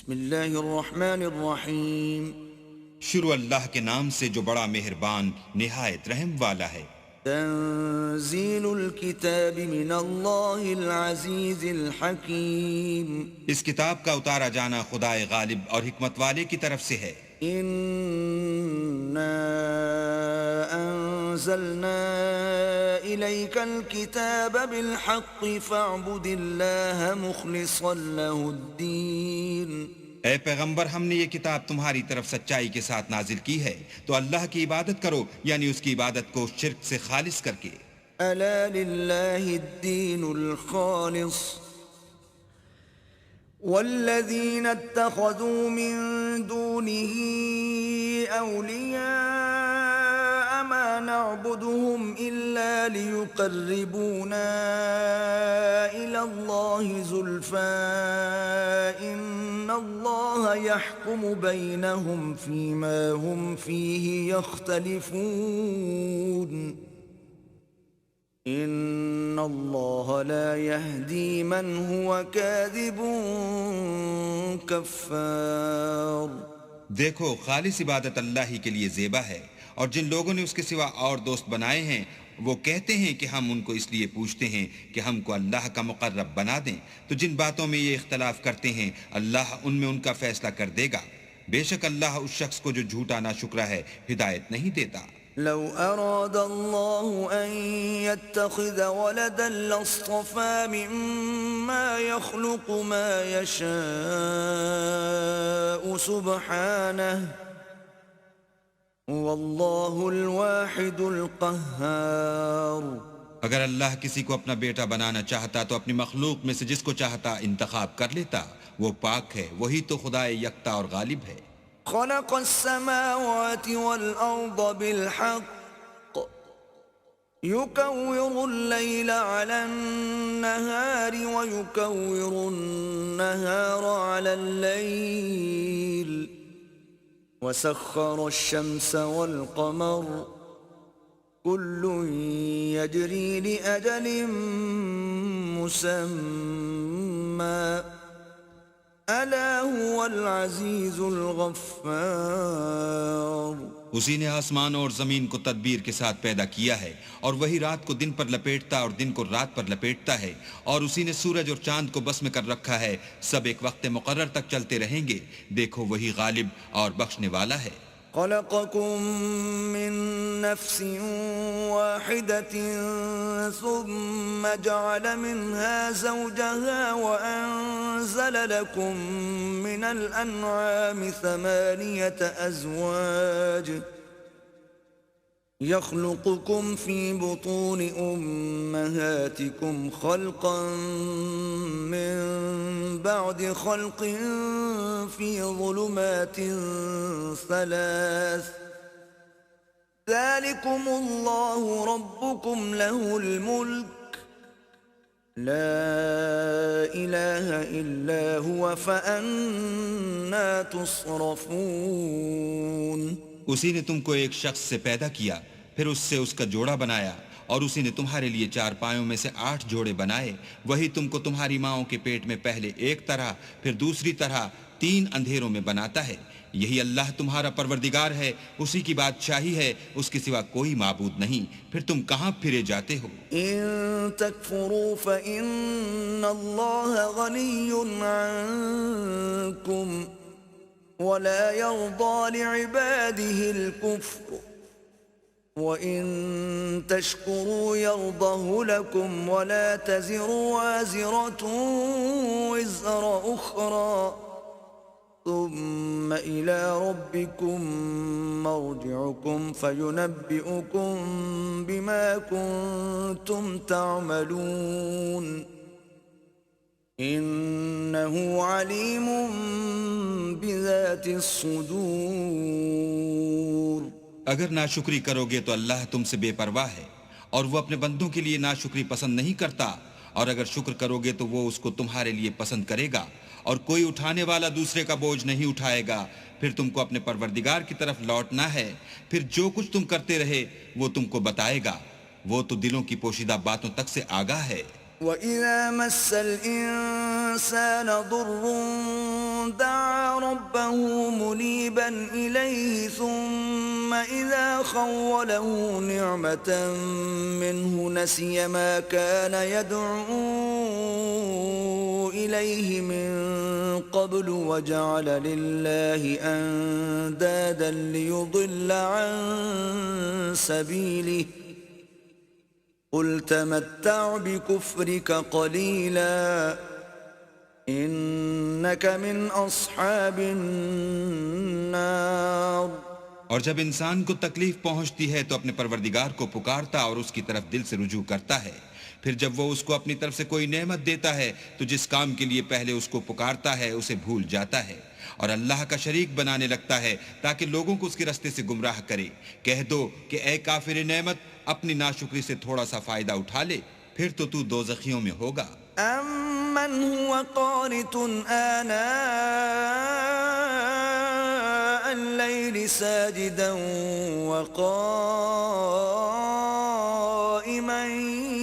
بسم اللہ الرحمن الرحیم شروع اللہ کے نام سے جو بڑا مہربان نہایت رحم والا ہے۔ تنزیل الکتاب من اللہ العزیز الحکیم اس کتاب کا اتارا جانا خدائے غالب اور حکمت والے کی طرف سے ہے۔ انا انزلنا الیک الکتاب بالحق فاعبد اللہ مخلصا له الدین۔ اے پیغمبر، ہم نے یہ کتاب تمہاری طرف سچائی کے ساتھ نازل کی ہے، تو اللہ کی عبادت کرو، یعنی اس کی عبادت کو شرک سے خالص کر کے۔ الا للہ الدین الخالص والذین اتخذوا من دونه اولیاء ما نعبدهم الا ليقربونا الى الله زلفى ان الله يحكم بينهم فيما هم فيه يختلفون ان اللہ لا يهدي من هو كاذب کفار۔ دیکھو، خالص عبادت اللہ ہی کے لیے زیبا ہے، اور جن لوگوں نے اس کے سوا اور دوست بنائے ہیں وہ کہتے ہیں کہ ہم ان کو اس لیے پوچھتے ہیں کہ ہم کو اللہ کا مقرب بنا دیں، تو جن باتوں میں یہ اختلاف کرتے ہیں اللہ ان میں ان کا فیصلہ کر دے گا۔ بے شک اللہ اس شخص کو جو جھوٹا ناشکرا ہے ہدایت نہیں دیتا۔ لو اراد اللہ ان يتخذ ولدا لاصطفى مما يخلق ما يشاء سبحانه واللہ الواحد القہار۔ اگر اللہ کسی کو اپنا بیٹا بنانا چاہتا تو اپنی مخلوق میں سے جس کو چاہتا انتخاب کر لیتا، وہ پاک ہے، وہی تو خدائے یکتا اور غالب ہے۔ خلق السماوات والأرض بالحق يكور الليل على النهار ويكور النهار على الليل وسخر الشمس والقمر كل يجري لأجل مسمى الا هو العزیز الغفار۔ اسی نے آسمان اور زمین کو تدبیر کے ساتھ پیدا کیا ہے، اور وہی رات کو دن پر لپیٹتا اور دن کو رات پر لپیٹتا ہے، اور اسی نے سورج اور چاند کو بس میں کر رکھا ہے، سب ایک وقت مقرر تک چلتے رہیں گے۔ دیکھو، وہی غالب اور بخشنے والا ہے۔ خلقكم من نفس واحدة ثم جعل منها زوجها وأنزل لكم من الأنعام 8 أزواج يخلقكم في بطون أمهاتكم خلقا من بعد خلق في ظلمات 3 ذلكم الله ربكم له الملك لا إله إلا هو فأنا تصرفون۔ اسی نے تم کو ایک شخص سے پیدا کیا، پھر اس سے اس کا جوڑا بنایا، اور اسی نے تمہارے لیے 4 پایوں میں سے 8 جوڑے بنائے۔ وہی تم کو تمہاری ماؤں کے پیٹ میں پہلے ایک طرح پھر دوسری طرح 3 اندھیروں میں بناتا ہے۔ یہی اللہ تمہارا پروردگار ہے، اسی کی بادشاہی ہے، اس کے سوا کوئی معبود نہیں، پھر تم کہاں پھرے جاتے ہو؟ ان تکفروا فإن اللہ غنی عنکم ولا يرضى لعباده الكفر وَإِن تَشْكُرُوا يَرْضَهُ لَكُمْ وَلَا تَزِرُ وَازِرَةٌ وِزْرَ أُخْرَى ثُمَّ إِلَى رَبِّكُمْ مَرْجِعُكُمْ فَيُنَبِّئُكُمْ بِمَا كُنْتُمْ تَعْمَلُونَ إِنَّهُ عَلِيمٌ بِذَاتِ الصُّدُورِ۔ اگر ناشکری کرو گے تو اللہ تم سے بے پرواہ ہے، اور وہ اپنے بندوں کے لیے ناشکری پسند نہیں کرتا، اور اگر شکر کرو گے تو وہ اس کو تمہارے لیے پسند کرے گا، اور کوئی اٹھانے والا دوسرے کا بوجھ نہیں اٹھائے گا۔ پھر تم کو اپنے پروردگار کی طرف لوٹنا ہے، پھر جو کچھ تم کرتے رہے وہ تم کو بتائے گا، وہ تو دلوں کی پوشیدہ باتوں تک سے آگاہ ہے۔ وَإِذَا مَسَّ الْإِنسَانَ الإنسان ضر دعا ربه منيبا إليه ثم إذا خوله نعمة منه نسي ما كان يدعو إليه من قبل وجعل لله أندادا ليضل عن سبيله قل تمتع بكفرك قليلا إنك من أصحاب النار. اور جب انسان کو تکلیف پہنچتی ہے تو اپنے پروردگار کو پکارتا اور اس کی طرف دل سے رجوع کرتا ہے. پھر جب وہ اس کو اپنی طرف سے کوئی نعمت دیتا ہے تو جس کام کے لیے پہلے اس کو پکارتا ہے اسے بھول جاتا ہے اور اللہ کا شریک بنانے لگتا ہے تاکہ لوگوں کو اس کے راستے سے گمراہ کرے. کہہ دو کہ اے کافر نعمت اپنی ناشکری سے تھوڑا سا فائدہ اٹھا لے پھر تو دوزخیوں میں ہوگا. أَمَّنْ هُوَ قَانِتٌ آنَاءَ اللَّيْلِ سَاجِدًا وَقَائِمًا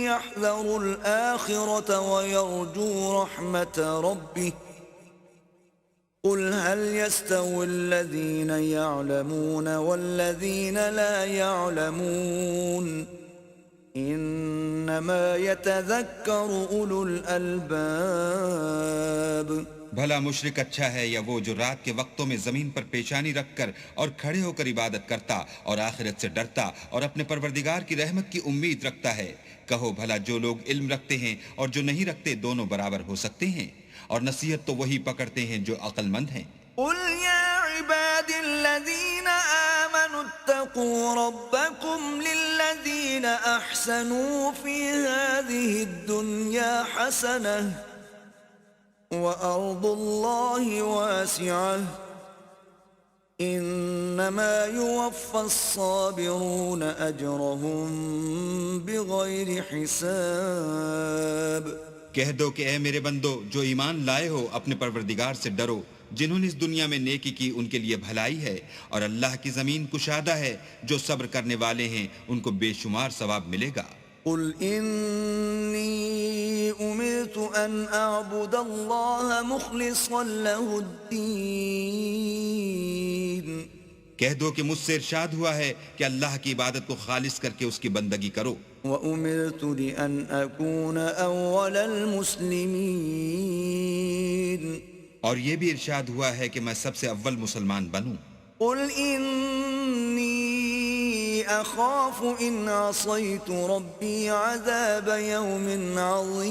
يَحْذَرُ الْآخِرَةَ وَيَرْجُو رَحْمَةَ رَبِّهِ قُلْ هَلْ يَسْتَوِي الَّذِينَ يَعْلَمُونَ وَالَّذِينَ لَا يَعْلَمُونَ انما يتذكر اولو الالباب. بھلا مشرک اچھا ہے یا وہ جو رات کے وقتوں میں زمین پر پیشانی رکھ کر اور کھڑے ہو کر عبادت کرتا اور آخرت سے ڈرتا اور اپنے پروردگار کی رحمت کی امید رکھتا ہے. کہو بھلا جو لوگ علم رکھتے ہیں اور جو نہیں رکھتے دونوں برابر ہو سکتے ہیں اور نصیحت تو وہی پکڑتے ہیں جو عقل مند ہیں. قل يا عباد الذين آمنوا اتقوا ربكم للذين أحسنوا في هذه الدنيا حسنة وأرض الله واسعة إنما يوفى الصابرون أجرهم بغير حساب. کہہ دو کہ اے میرے بندو جو ایمان لائے ہو اپنے پروردگار سے ڈرو. جنہوں نے اس دنیا میں نیکی کی ان کے لیے بھلائی ہے اور اللہ کی زمین کشادہ ہے. جو صبر کرنے والے ہیں ان کو بے شمار ثواب ملے گا. قل إني أمرت أن أعبد الله مخلصا له الدين. کہہ دو کہ مجھ سے ارشاد ہوا ہے کہ اللہ کی عبادت کو خالص کر کے اس کی بندگی کرو. وَأُمِرْتُ لِأَنْ أَكُونَ أَوَّلَ الْمُسْلِمِينَ. اور یہ بھی ارشاد ہوا ہے کہ میں سب سے اول مسلمان بنوں. قُلْ إِنِّي أَخَافُ إِنْ عَصَيْتُ رَبِّي عَذَابَ يَوْمٍ عَظِيمٍ.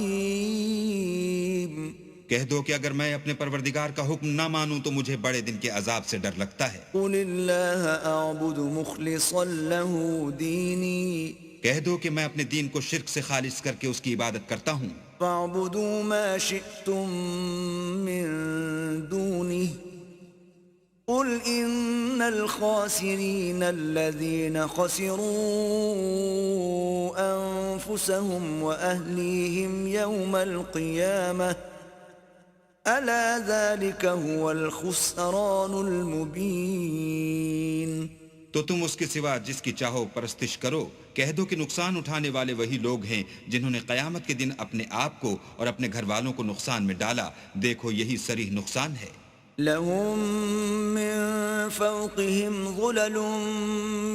کہہ دو کہ اگر میں اپنے پروردگار کا حکم نہ مانوں تو مجھے بڑے دن کے عذاب سے ڈر لگتا ہے. قُلِ اللَّهَ أَعْبُدُ مُخْلِصًا لَهُ دِينِي. کہہ دو کہ میں اپنے دین کو شرک سے خالص کر کے اس کی عبادت کرتا ہوں. فَاعْبُدُوا مَا شِئْتُم مِّن دُونِهِ قُلْ إِنَّ الْخَاسِرِينَ الَّذِينَ خَسِرُوا أَنفُسَهُمْ وَأَهْلِيهِمْ يَوْمَ الْقِيَامَةِ أَلَا ذَلِكَ هُوَ الْخُسْرَانُ الْمُبِينُ. تو تم اس کے سوا جس کی چاہو پرستش کرو. کہہ دو کہ نقصان اٹھانے والے وہی لوگ ہیں جنہوں نے قیامت کے دن اپنے آپ کو اور اپنے گھر والوں کو نقصان میں ڈالا. دیکھو یہی صریح نقصان ہے. لهم من فوقهم ظلل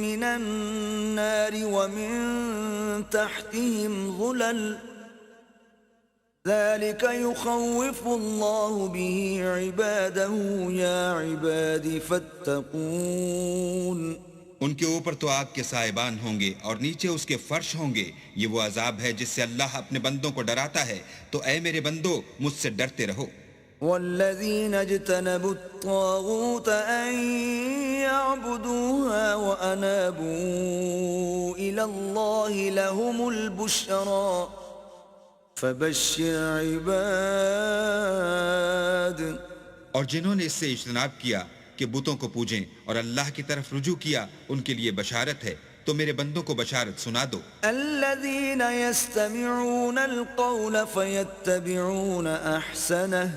من النار ومن تحتهم ظلل ذلك يخوف الله به عباده يا عباد فاتقون. ان کے اوپر تو آگ کے سائبان ہوں گے اور نیچے اس کے فرش ہوں گے. یہ وہ عذاب ہے جس سے اللہ اپنے بندوں کو ڈراتا ہے. تو اے میرے بندو مجھ سے ڈرتے رہو. والذين اجتنبوا الطاغوت أن يعبدوها وأنابوا إلى الله لهم البشرى فبشر عباد. اور جنہوں نے اس سے اجتناب کیا کہ بتوں کو پوجیں اور اللہ کی طرف رجوع کیا ان کے لیے بشارت ہے. تو میرے بندوں کو بشارت سنا دو. الذين يستمعون القول فيتبعون أحسنه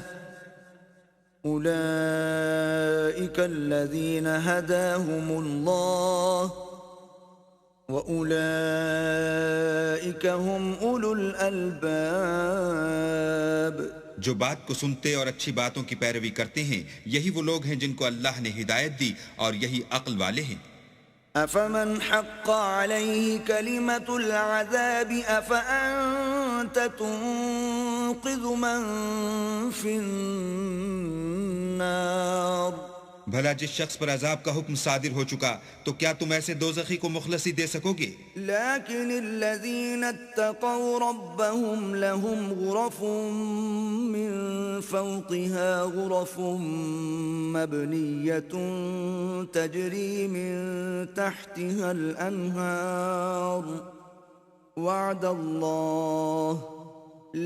أولئك الذين هداهم الله وأولئك هم أولو الألباب. جو بات کو سنتے اور اچھی باتوں کی پیروی کرتے ہیں یہی وہ لوگ ہیں جن کو اللہ نے ہدایت دی اور یہی عقل والے ہیں۔ أفمن حق عليه كلمة العذاب أفأنت تنقذ من في النار بھلا جس شخص پر عذاب کا حکم صادر ہو چکا تو کیا تم ایسے دوزخی کو مخلصی دے سکو گے؟ لكن الذين اتقوا ربهم لهم غرف من فوقها غرف مبنية تجري من تحتها الأنهار وعد الله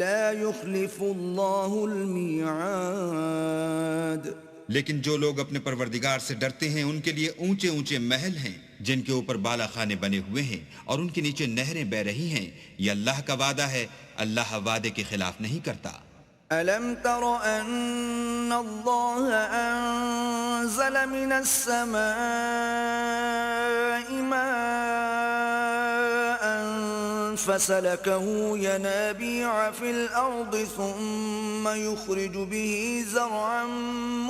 لا يخلف الله الميعاد۔ لیکن جو لوگ اپنے پروردگار سے ڈرتے ہیں ان کے لیے اونچے اونچے محل ہیں جن کے اوپر بالا خانے بنے ہوئے ہیں اور ان کے نیچے نہریں بہ رہی ہیں۔ یہ اللہ کا وعدہ ہے، اللہ وعدے کے خلاف نہیں کرتا۔ أَلَمْ تَرَ أَنَّ اللَّهَ أَنزَلَ مِنَ السَّمَاءِ مَاءً فَسَلَكَهُ يَنَابِيعَ فِي الْأَرْضِ ثُمَّ يُخْرِجُ بِهِ زَرْعًا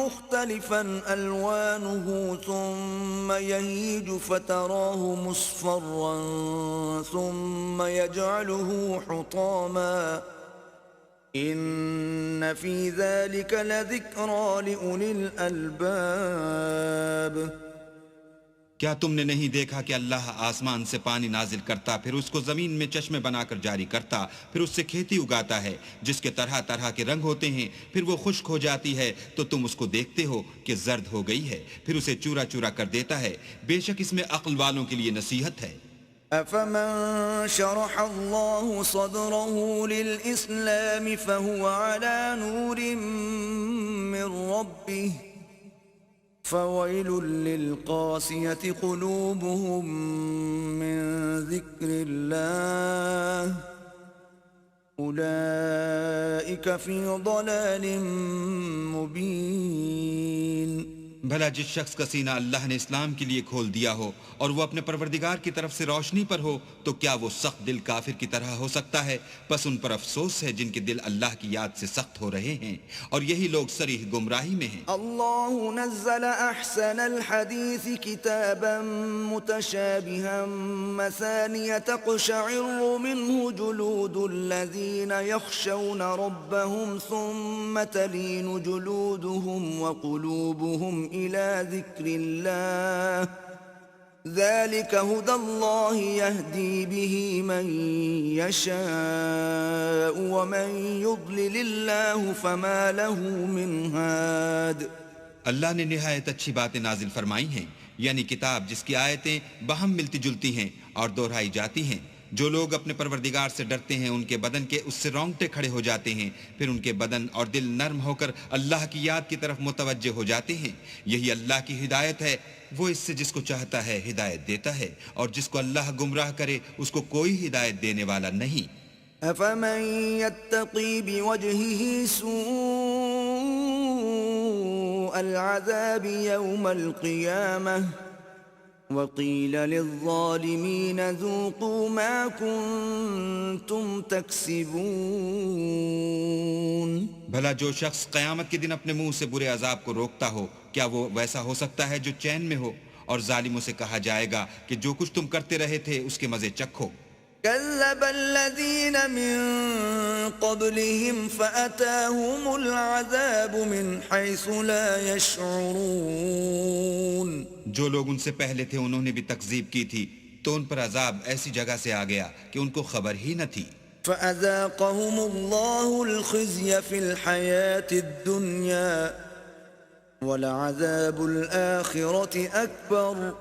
مُخْتَلِفًا أَلْوَانُهُ ثُمَّ يَهِيجُ فَتَرَاهُ مُصْفَرًّا ثُمَّ يَجْعَلُهُ حُطَامًا إِنَّ فِي ذَلِكَ لَذِكْرَى لِأُولِي الْأَلْبَابِ۔ کیا تم نے نہیں دیکھا کہ اللہ آسمان سے پانی نازل کرتا، پھر اس کو زمین میں چشمے بنا کر جاری کرتا، پھر اس سے کھیتی اگاتا ہے جس کے طرح طرح کے رنگ ہوتے ہیں، پھر وہ خشک ہو جاتی ہے تو تم اس کو دیکھتے ہو کہ زرد ہو گئی ہے، پھر اسے چورا چورا کر دیتا ہے۔ بے شک اس میں عقل والوں کے لیے نصیحت ہے۔ أَفَمَن شَرَحَ اللَّهُ صَدْرَهُ لِلْإِسْلَامِ فَهُوَ عَلَى نُورٍ مِّن رَّبِّهِ فَوَيْلٌ لِّلْقَاسِيَةِ قُلُوبُهُم مِّن ذِكْرِ اللَّهِ أُولَٰئِكَ فِي ضَلَالٍ مُّبِينٍ۔ بھلا جس شخص کا سینہ اللہ نے اسلام کے لیے کھول دیا ہو اور وہ اپنے پروردگار کی طرف سے روشنی پر ہو تو کیا وہ سخت دل کافر کی طرح ہو سکتا ہے؟ پس ان پر افسوس ہے جن کے دل اللہ کی یاد سے سخت ہو رہے ہیں اور یہی لوگ صریح گمراہی میں ہیں۔ اللہ نزل احسن الحدیث کتابا متشابها مثانیہ تقشعر منه جلود الذین یخشون ربهم ثم تلین جلودهم وقلوبهم إلى ذكر الله ذلك هدى الله يهدي به من يشاء ومن يضلل الله فما له من هاد۔ اللہ نے نہایت اچھی باتیں نازل فرمائی ہیں، یعنی کتاب جس کی آیتیں باہم ملتی جلتی ہیں اور دہرائی جاتی ہیں۔ جو لوگ اپنے پروردگار سے ڈرتے ہیں ان کے بدن کے اس سے رونگٹے کھڑے ہو جاتے ہیں، پھر ان کے بدن اور دل نرم ہو کر اللہ کی یاد کی طرف متوجہ ہو جاتے ہیں۔ یہی اللہ کی ہدایت ہے، وہ اس سے جس کو چاہتا ہے ہدایت دیتا ہے، اور جس کو اللہ گمراہ کرے اس کو کوئی ہدایت دینے والا نہیں۔ أفمن يتقي بوجهه سوء العذاب يوم القيامة وقيل للظالمين ذوقوا ما كنتم تكسبون۔ بھلا جو شخص قیامت کے دن اپنے منہ سے برے عذاب کو روکتا ہو کیا وہ ویسا ہو سکتا ہے جو چین میں ہو؟ اور ظالموں سے کہا جائے گا کہ جو کچھ تم کرتے رہے تھے اس کے مزے چکھو۔ كذب الذين من قبلهم فأتاهم العذاب من حيث لا يشعرون۔ جو لوگ ان سے پہلے تھے انہوں نے بھی تکذیب کی تھی تو ان پر عذاب ایسی جگہ سے آ گیا کہ ان کو خبر ہی نہ تھی۔ فأذاقهم الله الخزي في الحياة الدنيا ولعذاب الآخرة أكبر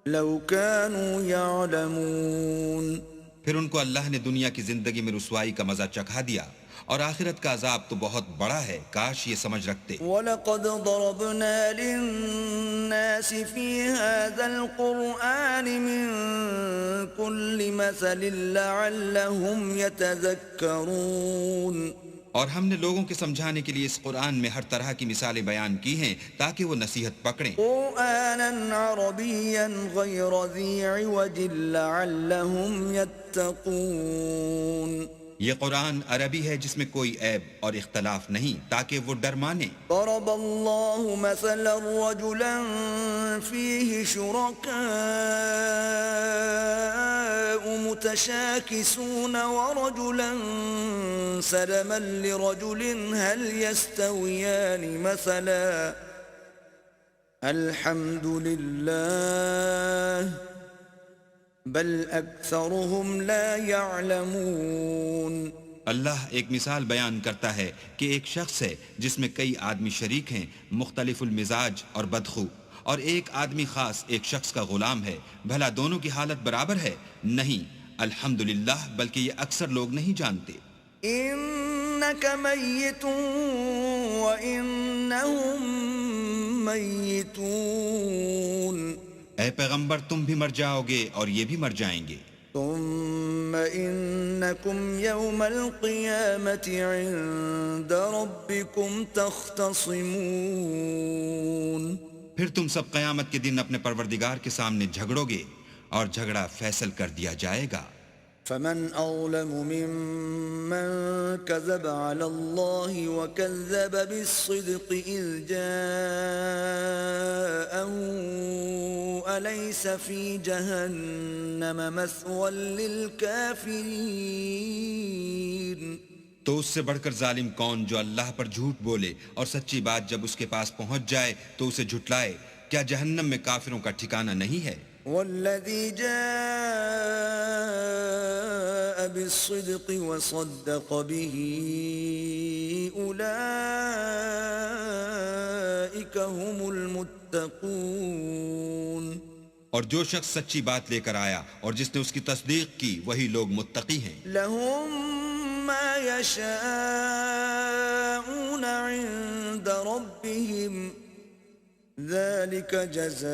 لو كانوا يعلمون۔ پھر ان کو اللہ نے دنیا کی زندگی میں رسوائی کا مزہ چکھا دیا اور آخرت کا عذاب تو بہت بڑا ہے، کاش یہ سمجھ رکھتے۔ وَلَقَدْ ضَرَبْنَا لِلنَّاسِ فِي هَذَا الْقُرْآنِ مِنْ كُلِّ مَثَلٍ لَعَلَّهُمْ يَتَذَكَّرُونَ۔ اور ہم نے لوگوں کے سمجھانے کے لیے اس قرآن میں ہر طرح کی مثالیں بیان کی ہیں تاکہ وہ نصیحت پکڑیں۔ قرآناً عربیاً غیر ذی عوج لعلہم یتقون۔ یہ قرآن عربی ہے جس میں کوئی عیب اور اختلاف نہیں تاکہ وہ ڈر مانے۔ ضرب الله مثلا رجلا فيه شركاء متشاكسون ورجلا سلما لرجل هل يستويان مثلا الحمد لله بل اکثرهم لا يعلمون۔ اللہ ایک مثال بیان کرتا ہے کہ ایک شخص ہے جس میں کئی آدمی شریک ہیں مختلف المزاج اور بدخو، اور ایک آدمی خاص ایک شخص کا غلام ہے، بھلا دونوں کی حالت برابر ہے؟ نہیں، الحمدللہ، بلکہ یہ اکثر لوگ نہیں جانتے۔ انک میت وانہم میتون، اے پیغمبر تم بھی مر جاؤ گے اور یہ بھی مر جائیں گے۔ ثم انکم یوم القیامت عند ربکم تختصمون، پھر تم سب قیامت کے دن اپنے پروردگار کے سامنے جھگڑو گے اور جھگڑا فیصل کر دیا جائے گا۔ فمن اظلم ممن كذب على الله وكذب بالصدق اذ جاءه اليس في جهنم مثوى للكافرين۔ تو اس سے بڑھ کر ظالم کون جو اللہ پر جھوٹ بولے اور سچی بات جب اس کے پاس پہنچ جائے تو اسے جھٹلائے؟ کیا جہنم میں کافروں کا ٹھکانہ نہیں ہے؟ والذي جاء بالصدق وصدق به أولئك هم المتقون، اور جو شخص سچی بات لے کر آیا اور جس نے اس کی تصدیق کی وہی لوگ متقی ہیں۔ لهم ما يشاءون عند ربهم ذلك جزاء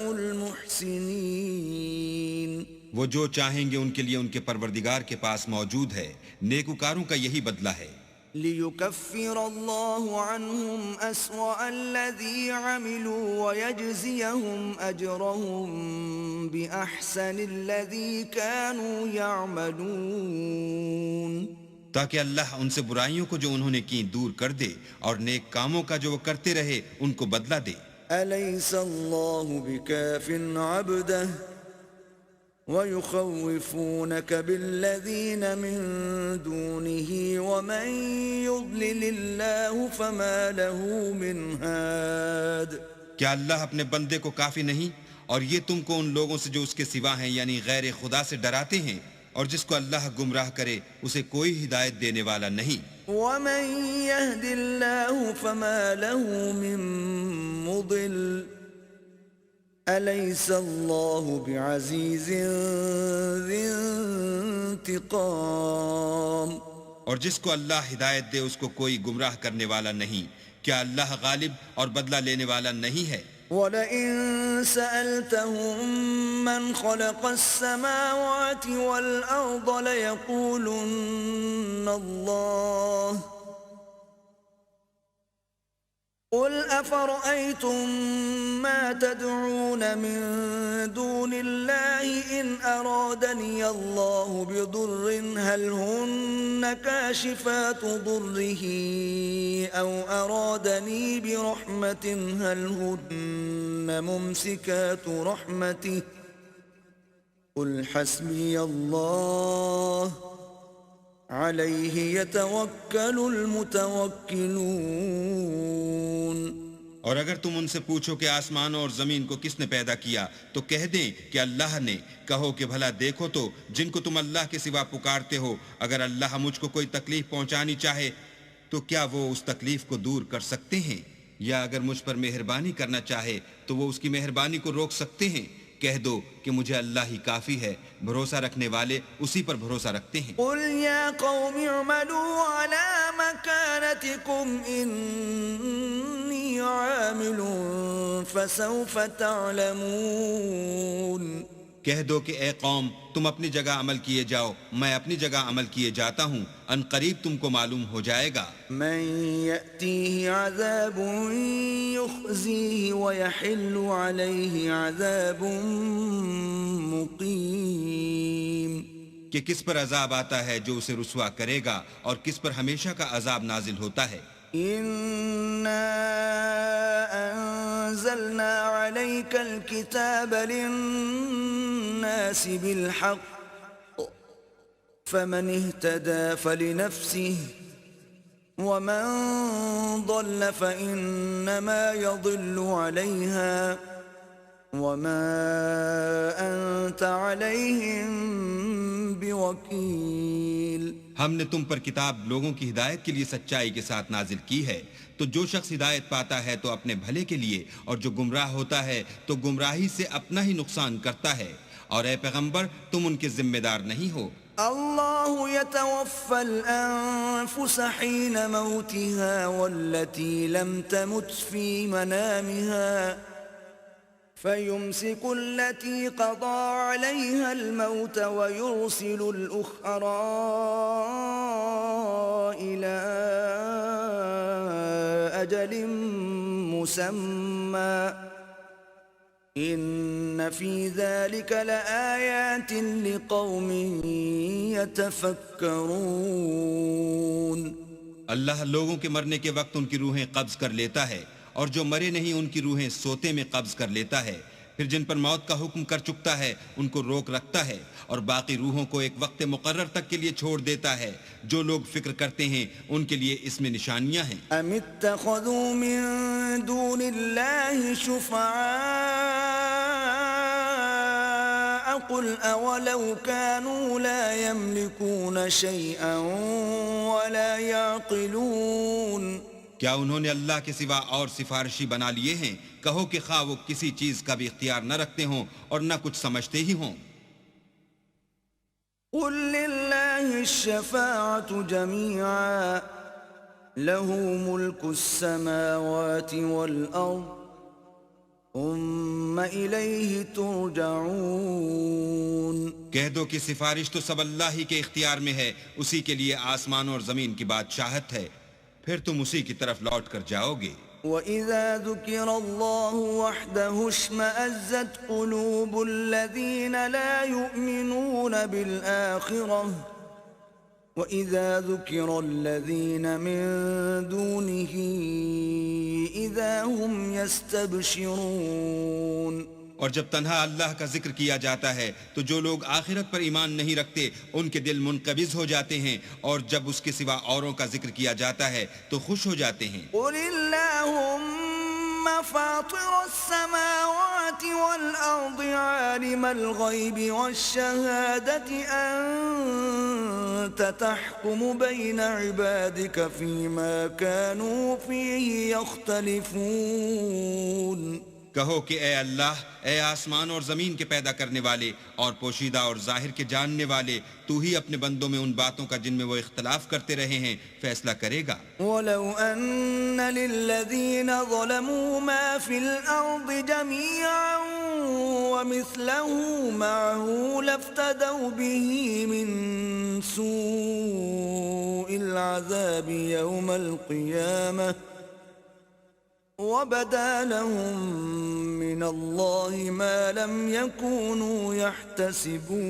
المحسنین، وہ جو چاہیں گے ان کے لیے ان کے پروردگار کے پاس موجود ہے، نیکوکاروں کا یہی بدلہ ہے۔ لِيُكَفِّرَ اللَّهُ عَنْهُمْ أَسْوَأَ الَّذِي عَمِلُوا وَيَجْزِيَهُمْ أَجْرَهُمْ بِأَحْسَنِ الَّذِي كَانُوا يَعْمَلُونَ، تاکہ اللہ ان سے برائیوں کو جو انہوں نے کی دور کر دے اور نیک کاموں کا جو وہ کرتے رہے ان کو بدلہ دے۔ أَلَيْسَ اللَّهُ بِكَافٍ عَبْدَهُ وَيُخَوِّفُونَكَ بِالَّذِينَ مِن دُونِهِ وَمَن يُضْلِلِ اللَّهُ فَمَا لَهُ مِنْ هَادٍ۔ کیا اللہ اپنے بندے کو کافی نہیں اور یہ تم کو ان لوگوں سے جو اس کے سوا ہیں یعنی غیر خدا سے ڈراتے ہیں، اور جس کو اللہ گمراہ کرے اسے کوئی ہدایت دینے والا نہیں۔ وَمَن يَهْدِ اللَّهُ فَمَا لَهُ مِن مُضِلٍّ أَلَيْسَ اللَّهُ بِعَزِيزٍ ذِي انتقام، اور جس کو اللہ ہدایت دے اس کو کوئی گمراہ کرنے والا نہیں۔ کیا اللہ غالب اور بدلہ لینے والا نہیں ہے؟ وَلَئِن سَأَلْتَهُم مَّنْ خَلَقَ السَّمَاوَاتِ وَالْأَرْضَ لَيَقُولُنَّ اللَّهُ قُلْ أَفَرَأَيْتُم مَّا تَدْعُونَ مِن دُونِ اللَّهِ إِنْ أَرَادَنِيَ اللَّهُ بِضُرٍّ هَلْ هُنَّ كَاشِفَاتُ ضُرِّهِ أَوْ أَرَادَنِي بِرَحْمَةٍ هَلْ هُنَّ مُمْسِكَاتُ رَحْمَتِهِ قُلْ حَسْبِيَ اللَّهُ عَلَيْهِ يَتَوَكَّلُ الْمُتَوَكِّلُونَ۔ اور اگر تم ان سے پوچھو کہ آسمانوں اور زمین کو کس نے پیدا کیا تو کہہ دیں کہ اللہ نے۔ کہو کہ بھلا دیکھو تو جن کو تم اللہ کے سوا پکارتے ہو، اگر اللہ مجھ کو کوئی تکلیف پہنچانی چاہے تو کیا وہ اس تکلیف کو دور کر سکتے ہیں؟ یا اگر مجھ پر مہربانی کرنا چاہے تو وہ اس کی مہربانی کو روک سکتے ہیں؟ کہہ دو کہ مجھے اللہ ہی کافی ہے، بھروسہ رکھنے والے اسی پر بھروسہ رکھتے ہیں۔ قُلْ يَا قَوْمِ اعْمَلُوا عَلَى مَكَانَتِكُمْ إِنِّي عَامِلٌ فَسَوْفَ تَعْلَمُونَ۔ کہہ دو کہ اے قوم تم اپنی جگہ عمل کیے جاؤ، میں اپنی جگہ عمل کیے جاتا ہوں، ان قریب تم کو معلوم ہو جائے گا۔ من يأتيه عذاب يخزيه ويحل عليه عذاب مقيم۔ کہ کس پر عذاب آتا ہے جو اسے رسوا کرے گا اور کس پر ہمیشہ کا عذاب نازل ہوتا ہے۔ إنا أنزلنا عليك الكتاب للناس بالحق فمن اهتدى فلنفسه ومن ضل فإنما يضل عليها وما أنت عليهم بوكيل۔ ہم نے تم پر کتاب لوگوں کی ہدایت کے لیے سچائی کے ساتھ نازل کی ہے، تو جو شخص ہدایت پاتا ہے تو اپنے بھلے کے لیے، اور جو گمراہ ہوتا ہے تو گمراہی سے اپنا ہی نقصان کرتا ہے، اور اے پیغمبر تم ان کے ذمہ دار نہیں ہو۔ الله يتوفى الأنفس حين موتها والتي لم تمت في منامها فيمسك التي قضى عليها الموت ويرسل الأخرى إلى أجل مسمى إن في ذلك لآيات لقوم يتفكرون۔ اللہ لوگوں کے مرنے کے وقت ان کی روحیں قبض کر لیتا ہے، اور جو مرے نہیں ان کی روحیں سوتے میں قبض کر لیتا ہے، پھر جن پر موت کا حکم کر چکتا ہے ان کو روک رکھتا ہے، اور باقی روحوں کو ایک وقت مقرر تک کے لیے چھوڑ دیتا ہے۔ جو لوگ فکر کرتے ہیں ان کے لیے اس میں نشانیاں ہیں۔ ام اتخذوا من دون اللہ شفعاء قل اولو كانوا لا يملكون شيئا ولا يعقلون۔ کیا انہوں نے اللہ کے سوا اور سفارشی بنا لیے ہیں؟ کہو کہ خواہ وہ کسی چیز کا بھی اختیار نہ رکھتے ہوں اور نہ کچھ سمجھتے ہی ہوں۔ قل للہ الشفاعة جميعا له ملك السماوات والأرض ثم إليه ترجعون۔ کہہ دو کہ سفارش تو سب اللہ ہی کے اختیار میں ہے، اسی کے لیے آسمانوں اور زمین کی بادشاہت ہے، پھر تم اسی کی طرف لوٹ کر جاؤ گے۔ وَإِذَا ذُكِرَ اللَّهُ وَحْدَهُ اشْمَأَزَّتْ قُلُوبُ الَّذِينَ لَا يُؤْمِنُونَ بِالْآخِرَةِ وَإِذَا ذُكِرَ الَّذِينَ مِن دُونِهِ إِذَا هُمْ يَسْتَبْشِرُونَ۔ اور جب تنہا اللہ کا ذکر کیا جاتا ہے تو جو لوگ آخرت پر ایمان نہیں رکھتے ان کے دل منقبض ہو جاتے ہیں، اور جب اس کے سوا اوروں کا ذکر کیا جاتا ہے تو خوش ہو جاتے ہیں۔ قُلِ اللَّهُمَّ فَاطِرَ السَّمَاوَاتِ وَالْأَرْضِ عَالِمَ الْغَيْبِ وَالشَّهَادَةِ أَنْتَ تَحْكُمُ بَيْنَ عِبَادِكَ فِيمَا كَانُوا فِيهِ يَخْتَلِفُونَ۔ کہو کہ اے اللہ، اے آسمان اور زمین کے پیدا کرنے والے اور پوشیدہ اور ظاہر کے جاننے والے، تو ہی اپنے بندوں میں ان باتوں کا جن میں وہ اختلاف کرتے رہے ہیں فیصلہ کرے گا۔ وَلَوْ أَنَّ لِلَّذِينَ ظَلَمُوا مَا فِي الْأَرْضِ جَمِيعًا وَمِثْلَهُ مَعَهُ لَافْتَدَوْا بِهِ مِنْ سُوءِ الْعَذَابِ يَوْمَ الْقِيَامَةِ وَبَدَا لَهُم مِّنَ اللَّهِ مَا لَمْ يَكُونُوا يَحْتَسِبُونَ۔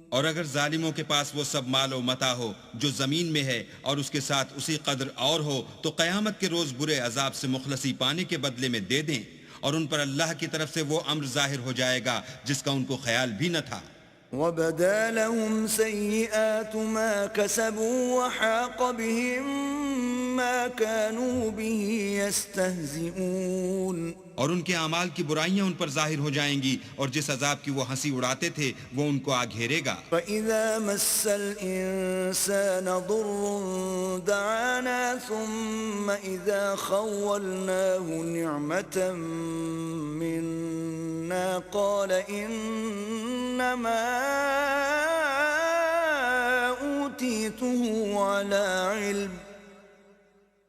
اور اگر ظالموں کے پاس وہ سب مال و متاع ہو جو زمین میں ہے اور اس کے ساتھ اسی قدر اور ہو، تو قیامت کے روز برے عذاب سے مخلصی پانے کے بدلے میں دے دیں، اور ان پر اللہ کی طرف سے وہ امر ظاہر ہو جائے گا جس کا ان کو خیال بھی نہ تھا۔ وَبَدَا لَهُمْ سَيِّئَاتُ مَا كَسَبُوا وَحَاقَ بِهِم مَّا كَانُوا بِهِ يَسْتَهْزِئُونَ۔ اور ان کے اعمال کی برائیاں ان پر ظاہر ہو جائیں گی، اور جس عذاب کی وہ ہنسی اڑاتے تھے وہ ان کو آ گھیرے گا۔ فَإِذَا مَسَّ الْإِنسَانَ ضُرٌّ دَعَانَا ثُمَّ إِذَا خَوَّلْنَاهُ نِعْمَةً مِنَّا قَالَ إِنَّمَا أُوتِيتُهُ عَلَى عِلْمٍ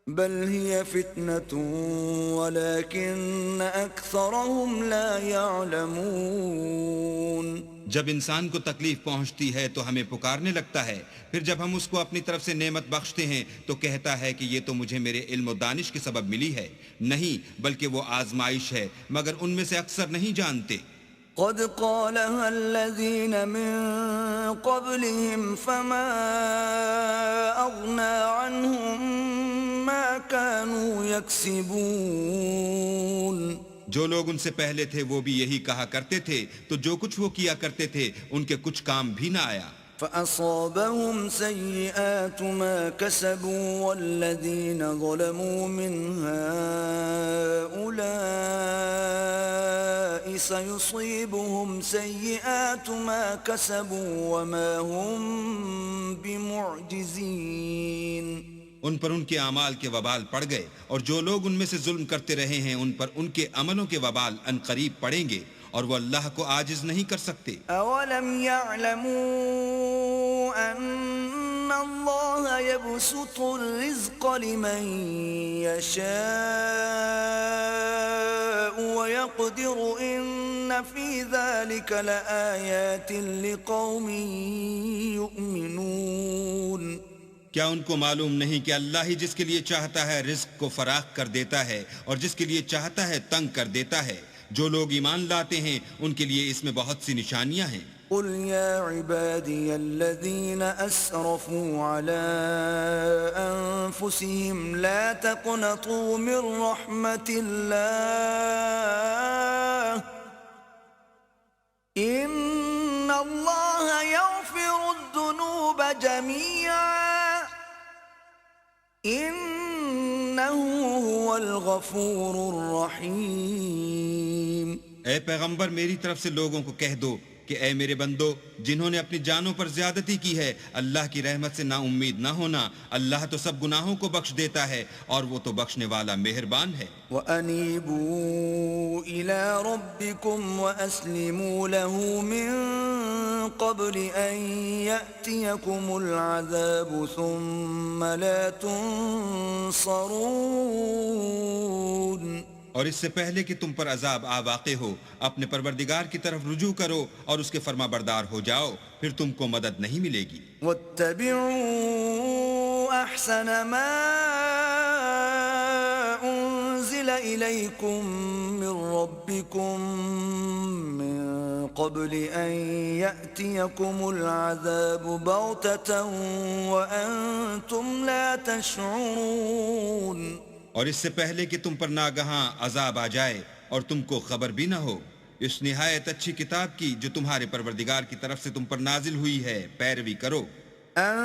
بل هي فتنة ولكن أكثرهم لا يعلمون۔ جب انسان کو تکلیف پہنچتی ہے تو ہمیں پکارنے لگتا ہے، پھر جب ہم اس کو اپنی طرف سے نعمت بخشتے ہیں تو کہتا ہے کہ یہ تو مجھے میرے علم و دانش کے سبب ملی ہے۔ نہیں، بلکہ وہ آزمائش ہے، مگر ان میں سے اکثر نہیں جانتے۔ قد قالها الذين من قبلهم فما أغنى عنهم ما كانوا يكسبون. جو لوگ ان سے پہلے تھے وہ بھی یہی کہا کرتے تھے، تو جو کچھ وہ کیا کرتے تھے ان کے کچھ کام بھی نہ آیا. فأصابهم سيئات ما كسبوا والذين ظلموا من هؤلاء سيصيبهم سيئات ما كسبوا وما هم بمعجزين. ان پر ان کے اعمال کے وبال پڑ گئے، اور جو لوگ ان میں سے ظلم کرتے رہے ہیں ان پر ان کے عملوں کے وبال ان قریب پڑیں گے، اور وہ اللہ کو عاجز نہیں کر سکتے. اولم يعلموا ان اللہ يبسط الرزق لمن يشاء ويقدر ان في ذلك لآیات لقوم يؤمنون. کیا ان کو معلوم نہیں کہ اللہ ہی جس کے لیے چاہتا ہے رزق کو فراخ کر دیتا ہے اور جس کے لیے چاہتا ہے تنگ کر دیتا ہے؟ جو لوگ ایمان لاتے ہیں ان کے لیے اس میں بہت سی نشانیاں ہیں. قل يا عبادي الذين أسرفوا على أنفسهم لا تقنطوا من رحمة الله إن الله يغفر الذنوب جميعا إنه هو الغفور الرحيم. اے پیغمبر میری طرف سے لوگوں کو کہہ دو کہ اے میرے بندو، جنہوں نے اپنی جانوں پر زیادتی کی ہے اللہ کی رحمت سے نا امید نہ ہونا. اللہ تو سب گناہوں کو بخش دیتا ہے اور وہ تو بخشنے والا مہربان ہے. وَأَنِيبُوا إِلَىٰ رَبِّكُمْ وَأَسْلِمُوا لَهُ مِن قَبْلِ أَن يَأْتِيَكُمُ الْعَذَابُ ثُمَّ لَا تُنصَرُونَ. اور اس سے پہلے کہ تم پر عذاب آ واقع ہو اپنے پروردگار کی طرف رجوع کرو اور اس کے فرما بردار ہو جاؤ، پھر تم کو مدد نہیں ملے گی. وَاتَّبِعُوا أَحْسَنَ مَا أُنزِلَ إِلَيْكُم مِّن رَّبِّكُم مِّن قَبْلِ أَن يَأْتِيَكُمُ الْعَذَابُ بَغْتَةً وَأَنتُمْ لَا تَشْعُرُونَ. اور اس سے پہلے کہ تم پر ناگہاں عذاب آ جائے اور تم کو خبر بھی نہ ہو اس نہایت اچھی کتاب کی جو تمہارے پروردگار کی طرف سے تم پر نازل ہوئی ہے پیروی کرو. ان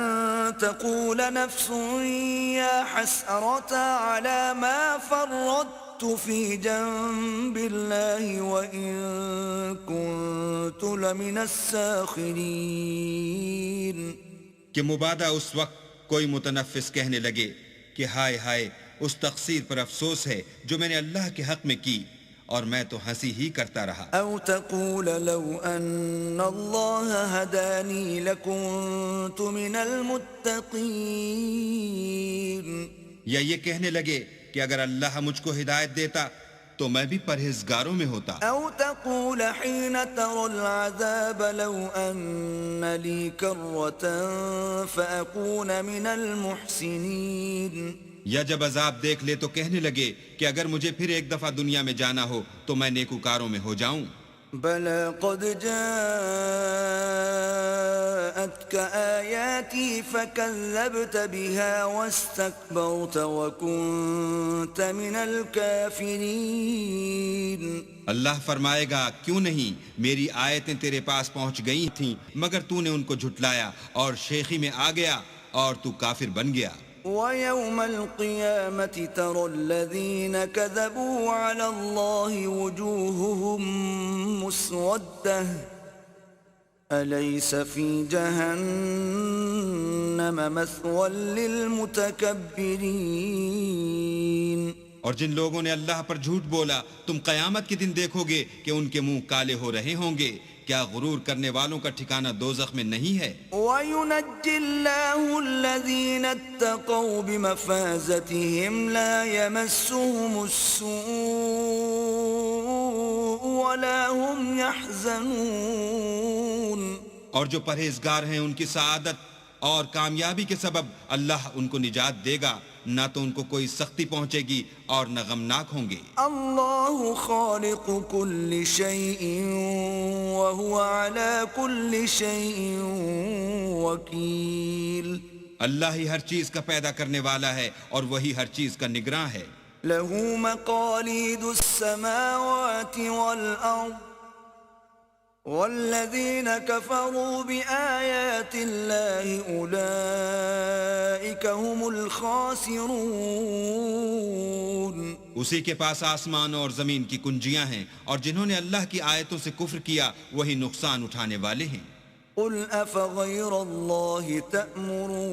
تقول نفس یا حسرة على ما فرطت في جنب الله وإن كنت لمن الساخرين. کہ مبادہ اس وقت کوئی متنفس کہنے لگے کہ ہائے ہائے، اس تقصیر پر افسوس ہے جو میں نے اللہ کے حق میں کی اور میں تو ہنسی ہی کرتا رہا. او تقول لو ان اللہ ہدانی لکنت من المتقین. یا یہ کہنے لگے کہ اگر اللہ مجھ کو ہدایت دیتا تو میں بھی پرہیزگاروں میں ہوتا. او تقول حين ترى العذاب لو ان لي كرة فأكون من المحسنين. یا جب عذاب دیکھ لے تو کہنے لگے کہ اگر مجھے پھر ایک دفعہ دنیا میں جانا ہو تو میں نیکوکاروں میں ہو جاؤں. بلى قد جاءتك آياتي فكذبت بها واستكبرت وكنت من الكافرين. اللہ فرمائے گا کیوں نہیں، میری آیتیں تیرے پاس پہنچ گئی تھیں مگر تو نے ان کو جھٹلایا اور شیخی میں آ گیا اور تو کافر بن گیا. وَيَوْمَ الْقِيَامَةِ تَرَى الَّذِينَ كَذَبُوا عَلَى اللَّهِ وُجُوهُهُمْ مُسْوَدَّةٌ أَلَيْسَ فِي جَهَنَّمَ مَثْوًى لِّلْمُتَكَبِّرِينَ. اور جن لوگوں نے اللہ پر جھوٹ بولا تم قیامت کے دن دیکھو گے کہ ان کے منہ کالے ہو رہے ہوں گے. کیا غرور کرنے والوں کا ٹھکانہ دوزخ میں نہیں ہے؟ وَيُنَجِّي اللَّهُ الَّذِينَ اتَّقَوْا بِمَفَازَتِهِمْ لَا يَمَسُّهُمُ السُّوءُ وَلَا هُمْ يَحْزَنُونَ. اور جو پرہیزگار ہیں ان کی سعادت اور کامیابی کے سبب اللہ ان کو نجات دے گا، نہ تو ان کو کوئی سختی پہنچے گی اور نہ غمناک ہوں گے۔ اللہ خالق كل شيء وهو على كل شيء وكيل۔ اللہ ہی ہر چیز کا پیدا کرنے والا ہے اور وہی ہر چیز کا نگراں ہے۔ له مقاليد السماوات والأرض والذين كفروا بآيات الله أولئك هم الخاسرون۔ اسی کے پاس آسمان اور زمین کی کنجیاں ہیں، اور جنہوں نے اللہ کی آیتوں سے کفر کیا وہی نقصان اٹھانے والے ہیں۔ قل أفغير الله تأمروني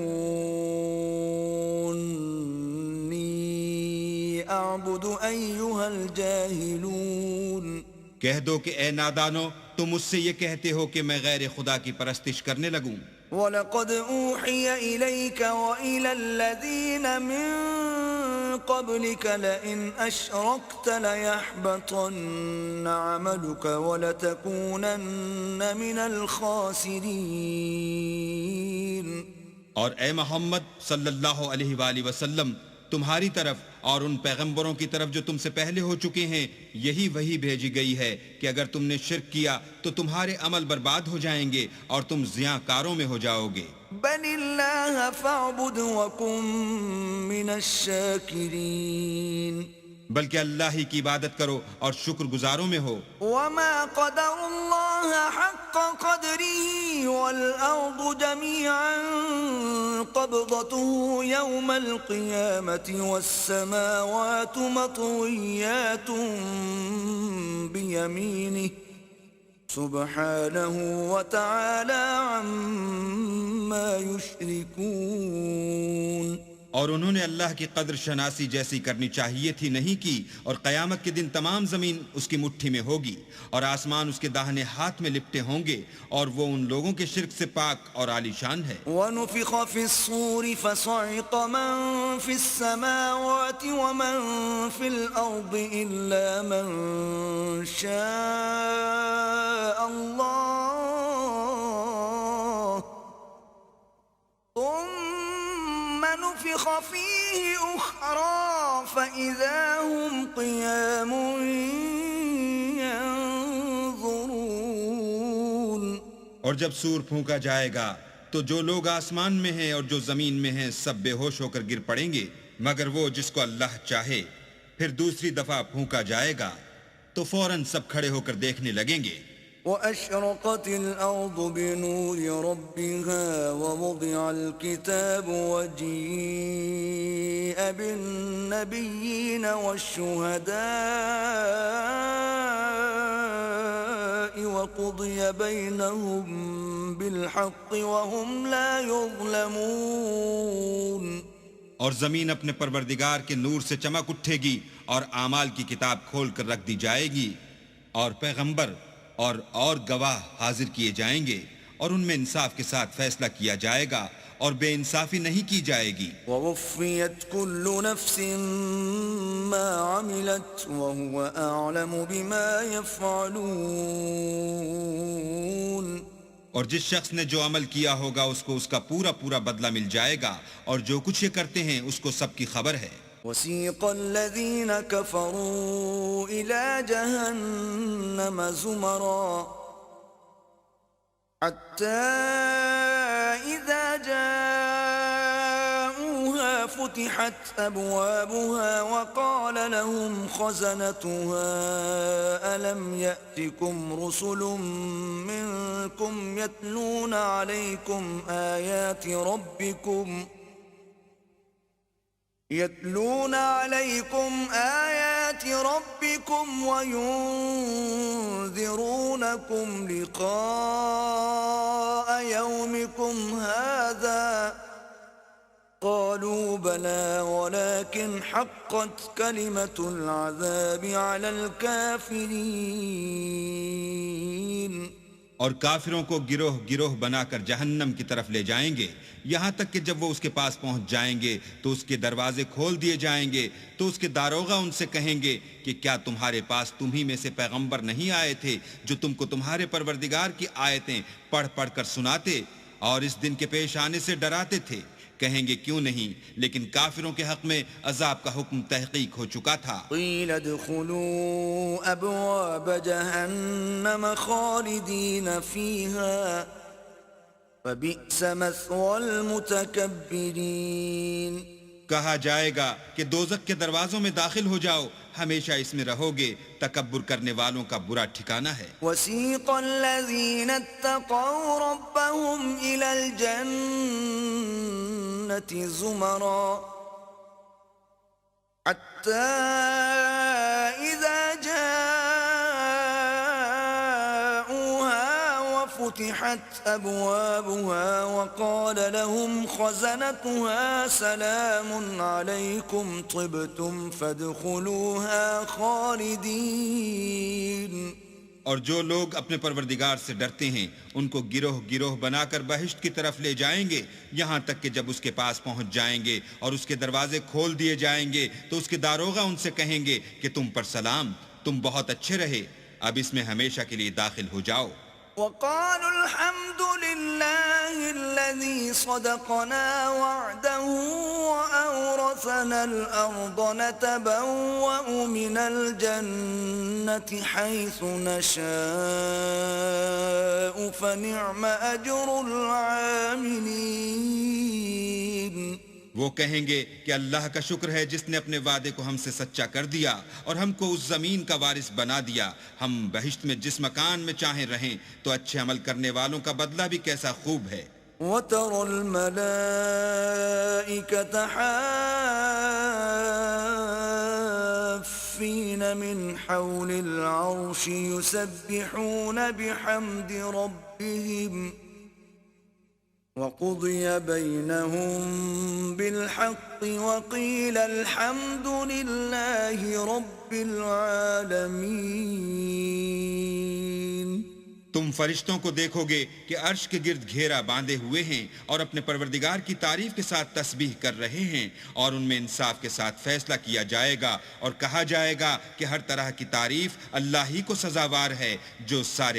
أعبد أيها الجاهلون۔ کہہ دو کہ اے نادانو، تم مجھ سے یہ کہتے ہو کہ میں غیر خدا کی پرستش کرنے لگوں۔ وَلَقَدْ أُوحِيَ إِلَيْكَ وَإِلَى الَّذِينَ مِن قَبْلِكَ لَئِنْ أَشْرَكْتَ لَيَحْبَطَنَّ عَمَلُكَ وَلَتَكُونَنَّ مِنَ الْخَاسِرِينَ۔ اور اے محمد صلی اللہ علیہ وآلہ وسلم، تمہاری طرف اور ان پیغمبروں کی طرف جو تم سے پہلے ہو چکے ہیں یہی وہی بھیجی گئی ہے کہ اگر تم نے شرک کیا تو تمہارے عمل برباد ہو جائیں گے اور تم زیاں کاروں میں ہو جاؤ گے۔ بل اللہ فاعبد وکن من الشاکرین، بلکہ اللہ ہی کی عبادت کرو اور شکر گزاروں میں ہو۔ وما قدر اللہ حق قدره والارض جميعا قبضته يوم القيامة والسماوات مطويات بيمينه سبحانه وتعالى عما يشركون۔ اور انہوں نے اللہ کی قدر شناسی جیسی کرنی چاہیے تھی نہیں کی، اور قیامت کے دن تمام زمین اس کی مٹھی میں ہوگی اور آسمان اس کے داہنے ہاتھ میں لپٹے ہوں گے، اور وہ ان لوگوں کے شرک سے پاک اور عالی شان ہے۔ وَنُفِخَ فِي الصُّورِ فَصَعِقَ مَن فِي السَّمَاوَاتِ وَمَن فِي الْأَرْضِ إِلَّا مَن شَاءَ اللَّهُ ثُمَّ نُفِخَ فِيهِ أُخْرَى فَإِذَا هُمْ قِيَامٌ يَنظُرُونَ۔ اور جب سور پھونکا جائے گا تو جو لوگ آسمان میں ہیں اور جو زمین میں ہیں سب بے ہوش ہو کر گر پڑیں گے، مگر وہ جس کو اللہ چاہے۔ پھر دوسری دفعہ پھونکا جائے گا تو فوراً سب کھڑے ہو کر دیکھنے لگیں گے۔ وَأَشْرَقَتِ الْأَرْضُ بِنُورِ رَبِّهَا وَوُضِعَ الْكِتَابُ وَجِيءَ بِالنَّبِيِّينَ وَالشُّهَدَاءِ وَقُضِيَ بَيْنَهُم بِالْحَقِّ وَهُمْ لَا يُظْلَمُونَ۔ اور زمین اپنے پروردگار کے نور سے چمک اٹھے گی اور اعمال کی کتاب کھول کر رکھ دی جائے گی، اور پیغمبر اور گواہ حاضر کیے جائیں گے، اور ان میں انصاف کے ساتھ فیصلہ کیا جائے گا اور بے انصافی نہیں کی جائے گی۔ وَوُفِّيَتْ كُلُّ نَفْسٍ مَّا عَمِلَتْ وَهُوَ أَعْلَمُ بِمَا يَفْعَلُونَ۔ اور جس شخص نے جو عمل کیا ہوگا اس کو اس کا پورا پورا بدلہ مل جائے گا، اور جو کچھ یہ کرتے ہیں اس کو سب کی خبر ہے۔ وَسِيقَ الَّذِينَ كَفَرُوا إِلَى جَهَنَّمَ زُمَرًا حَتَّى إِذَا جَاءُوهَا فُتِحَتْ أَبْوَابُهَا وَقَالَ لَهُمْ خَزَنَتُهَا أَلَمْ يَأْتِكُمْ رُسُلٌ مِّنكُمْ يَتْلُونَ عَلَيْكُمْ آيَاتِ رَبِّكُمْ وَيُنذِرُونَكُمْ لِقَاءَ يَوْمِكُمْ هَذَا قَالُوا بَلَى وَلَكِنْ حَقَّتْ كَلِمَةُ الْعَذَابِ عَلَى الْكَافِرِينَ۔ اور کافروں کو گروہ گروہ بنا کر جہنم کی طرف لے جائیں گے، یہاں تک کہ جب وہ اس کے پاس پہنچ جائیں گے تو اس کے دروازے کھول دیے جائیں گے، تو اس کے داروغہ ان سے کہیں گے کہ کیا تمہارے پاس تمہی میں سے پیغمبر نہیں آئے تھے جو تم کو تمہارے پروردگار کی آیتیں پڑھ پڑھ کر سناتے؟ اور اس دن کے پیش آنے سے ڈراتے تھے. کہیں گے کیوں نہیں، لیکن کافروں کے حق میں عذاب کا حکم تحقیق ہو چکا تھا. قیل ادخلوا ابواب جہنم خالدین فیہا فبئس مثوى المتکبرین. کہا جائے گا کہ دوزخ کے دروازوں میں داخل ہو جاؤ، ہمیشہ اس میں رہو گے، تکبر کرنے والوں کا برا ٹھکانہ ہے. وسیق الذین اتقوا ربهم الى الجنة زمرا حتى اذا جاءوها وفتحت ابوابها وقال لهم خزنتها سلام عليكم طبتم فادخلوها خالدین. اور جو لوگ اپنے پروردگار سے ڈرتے ہیں ان کو گروہ گروہ بنا کر بہشت کی طرف لے جائیں گے، یہاں تک کہ جب اس کے پاس پہنچ جائیں گے اور اس کے دروازے کھول دیے جائیں گے تو اس کے داروغہ ان سے کہیں گے کہ تم پر سلام، تم بہت اچھے رہے، اب اس میں ہمیشہ کے لیے داخل ہو جاؤ. وقالوا الحمد لله الذي صدقنا وعده وأورثنا الأرض نتبوأ من الجنة حيث نشاء فنعم أجر العاملين. وہ کہیں گے کہ اللہ کا شکر ہے جس نے اپنے وعدے کو ہم سے سچا کر دیا اور ہم کو اس زمین کا وارث بنا دیا. ہم بہشت میں جس مکان میں چاہیں رہیں، تو اچھے عمل کرنے والوں کا بدلہ بھی کیسا خوب ہے. وَتَرَى الْمَلَائِكَةَ حَافِّينَ مِنْ حَوْلِ الْعَرْشِ يُسَبِّحُونَ بِحَمْدِ رَبِّهِمْ وَقُضِيَ بَيْنَهُم بِالْحَقِّ وَقِيلَ الْحَمْدُ لِلَّهِ رَبِّ الْعَالَمِينَ. تم فرشتوں کو دیکھو گے کہ عرش کے گرد گھیرا باندھے ہوئے ہیں اور اپنے پروردگار کی تعریف کے ساتھ تسبیح کر رہے ہیں، اور ان میں انصاف کے ساتھ فیصلہ کیا جائے گا اور کہا جائے گا کہ ہر طرح کی تعریف اللہ ہی کو سزاوار ہے جو سارے